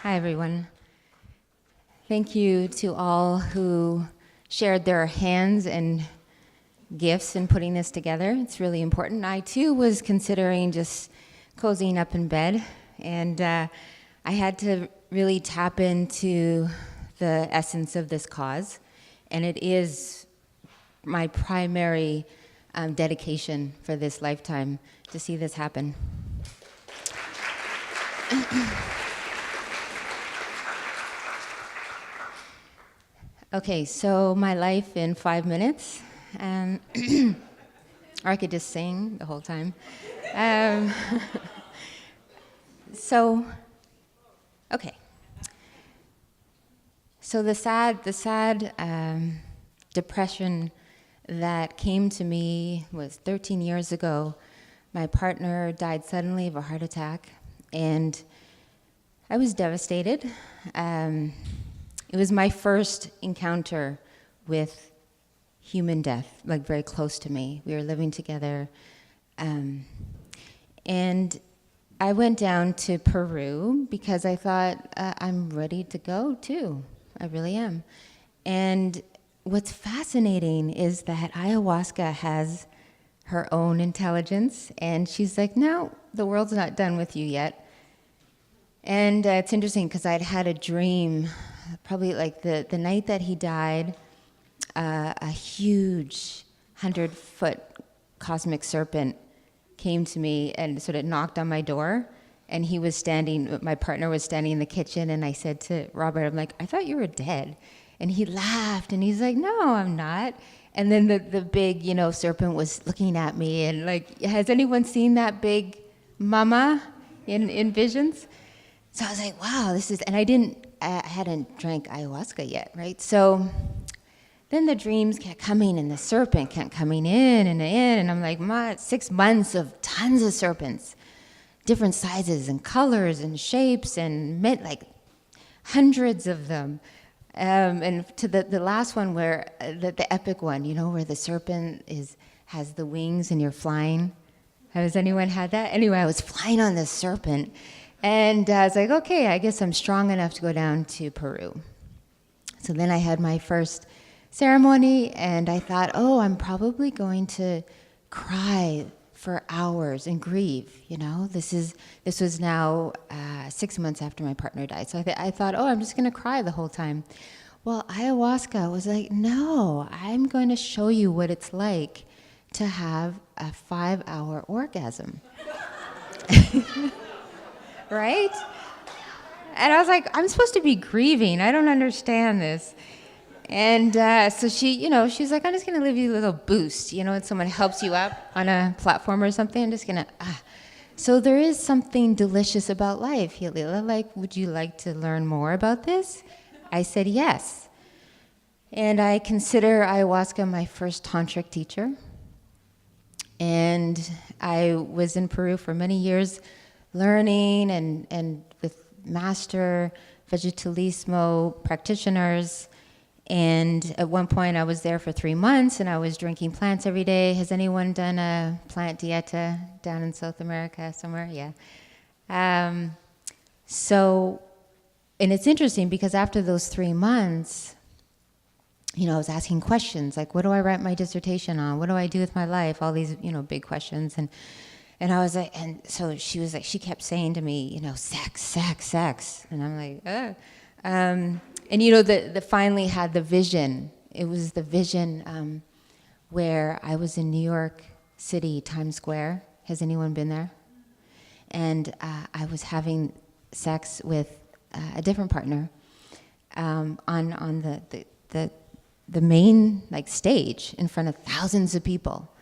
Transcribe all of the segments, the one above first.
Hi, everyone. Thank you to all who shared their hands and gifts in putting this together. It's really important. I, too, was considering just cozying up in bed, and I had to really tap into the essence of this cause, and it is my primary dedication for this lifetime to see this happen. Okay, so my life in 5 minutes, or I could just sing the whole time. Okay. So the sad depression that came to me was 13 years ago. My partner died suddenly of a heart attack, and I was devastated. It was my first encounter with human death, like very close to me. We were living together. And I went down to Peru because I thought, I'm ready to go too. I really am. And what's fascinating is that ayahuasca has her own intelligence, and she's like, no, the world's not done with you yet. And it's interesting because I'd had a dream, probably like the night that he died, a huge 100-foot cosmic serpent came to me and sort of knocked on my door. And he was standing, my partner was standing in the kitchen, and I said to Robert, I'm like, I thought you were dead. And he laughed, and he's like, no, I'm not. And then the big, serpent was looking at me, and like, has anyone seen that big mama in visions? So I was like, wow, this is, and I hadn't drank ayahuasca yet, right? So then the dreams kept coming, and the serpent kept coming in, and I'm like, 6 months of tons of serpents, different sizes and colors and shapes, and like hundreds of them. And to the last one, where the epic one, where the serpent has the wings and you're flying. Has anyone had that? Anyway, I was flying on this serpent, and I was like, okay, I guess I'm strong enough to go down to Peru. So then I had my first ceremony, and I thought, I'm probably going to cry for hours and grieve. This was now 6 months after my partner died. So I thought, I'm just going to cry the whole time. Well, ayahuasca was like, no, I'm going to show you what it's like to have a 5-hour orgasm. Right? And I was like, I'm supposed to be grieving. I don't understand this. And so she's like, I'm just going to give you a little boost. When someone helps you up on a platform or something, I'm just going to, So there is something delicious about life, Yalila. Like, would you like to learn more about this? I said yes. And I consider ayahuasca my first tantric teacher. And I was in Peru for many years learning and with master vegetalismo practitioners. And at one point I was there for 3 months, and I was drinking plants every day. Has anyone done a plant dieta down in South America somewhere? Yeah. And it's interesting because after those 3 months, I was asking questions like, what do I write my dissertation on? What do I do with my life? All these, big questions. And I was like, and so she was like, she kept saying to me, sex, sex, sex. And I'm like, And the finally had the vision. It was the vision where I was in New York City, Times Square. Has anyone been there? And I was having sex with a different partner on the main stage in front of thousands of people.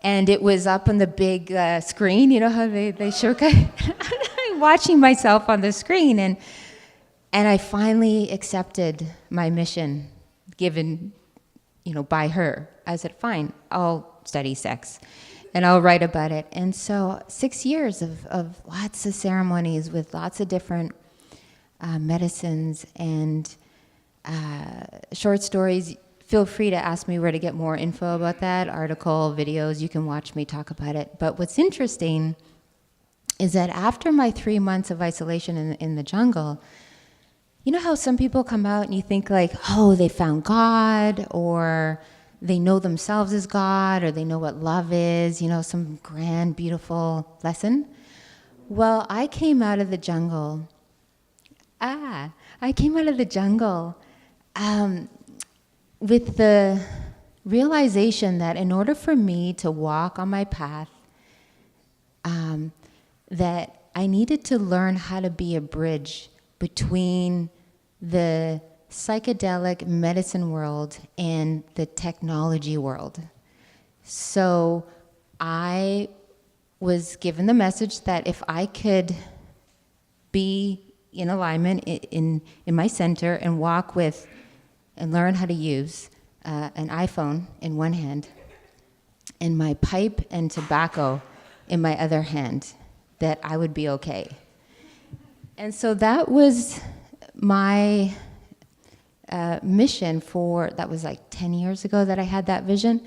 And it was up on the big screen. You know how they show watching myself on the screen, and I finally accepted my mission given, by her. I said, fine, I'll study sex and I'll write about it. And so 6 years of lots of ceremonies with lots of different medicines and short stories. Feel free to ask me where to get more info about that, article, videos. You can watch me talk about it. But what's interesting is that after my 3 months of isolation in the jungle, you know how some people come out and you think like, oh, they found God, or they know themselves as God, or they know what love is, you know, some grand, beautiful lesson? Well, I came out of the jungle. I came out of the jungle with the realization that in order for me to walk on my path, that I needed to learn how to be a bridge between the psychedelic medicine world and the technology world. So I was given the message that if I could be in alignment in my center and walk with and learn how to use an iPhone in one hand and my pipe and tobacco in my other hand, that I would be okay. And so that was my mission that was like 10 years ago that I had that vision.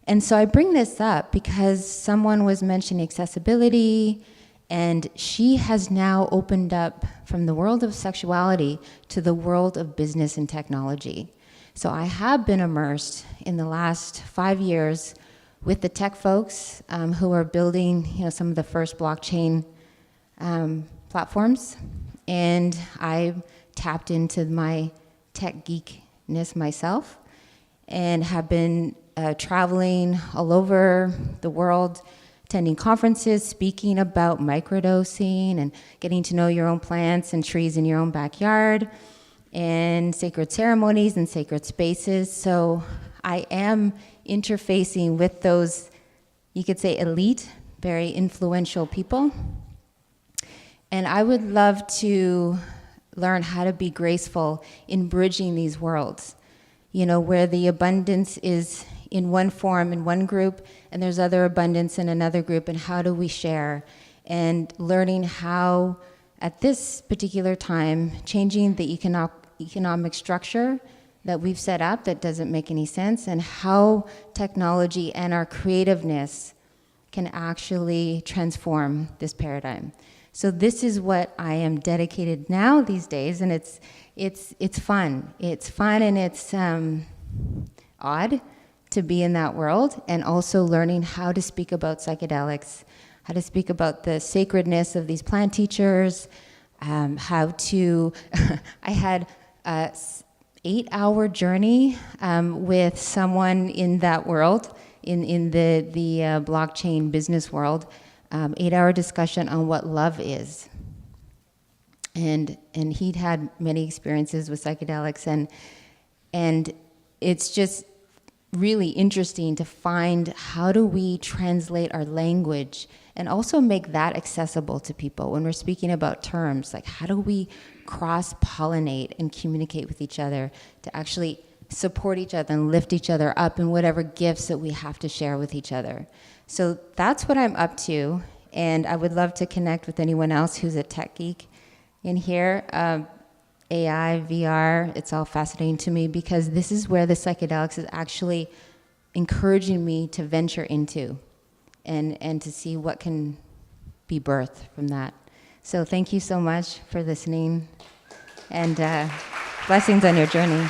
And so I bring this up because someone was mentioning accessibility, and she has now opened up from the world of sexuality to the world of business and technology. So I have been immersed in the last 5 years with the tech folks who are building, you know, some of the first blockchain platforms, and I tapped into my tech geekness myself and have been traveling all over the world, attending conferences, speaking about microdosing and getting to know your own plants and trees in your own backyard, and sacred ceremonies and sacred spaces. So I am interfacing with those, you could say, elite, very influential people. And I would love to learn how to be graceful in bridging these worlds, you know, where the abundance is in one form in one group and there's other abundance in another group, and how do we share, and learning how at this particular time changing the economic structure that we've set up that doesn't make any sense, and how technology and our creativeness can actually transform this paradigm. So this is what I am dedicated now these days, and it's fun. It's fun, and it's odd to be in that world, and also learning how to speak about psychedelics, how to speak about the sacredness of these plant teachers, how to, I had a 8-hour journey with someone in that world, in the blockchain business world, 8-hour discussion on what love is. And he'd had many experiences with psychedelics, and it's just really interesting to find how do we translate our language and also make that accessible to people when we're speaking about terms, like how do we cross-pollinate and communicate with each other to actually support each other and lift each other up in whatever gifts that we have to share with each other. So that's what I'm up to, and I would love to connect with anyone else who's a tech geek in here. AI, VR, it's all fascinating to me because this is where the psychedelics is actually encouraging me to venture into and to see what can be birthed from that. So thank you so much for listening, and blessings on your journey.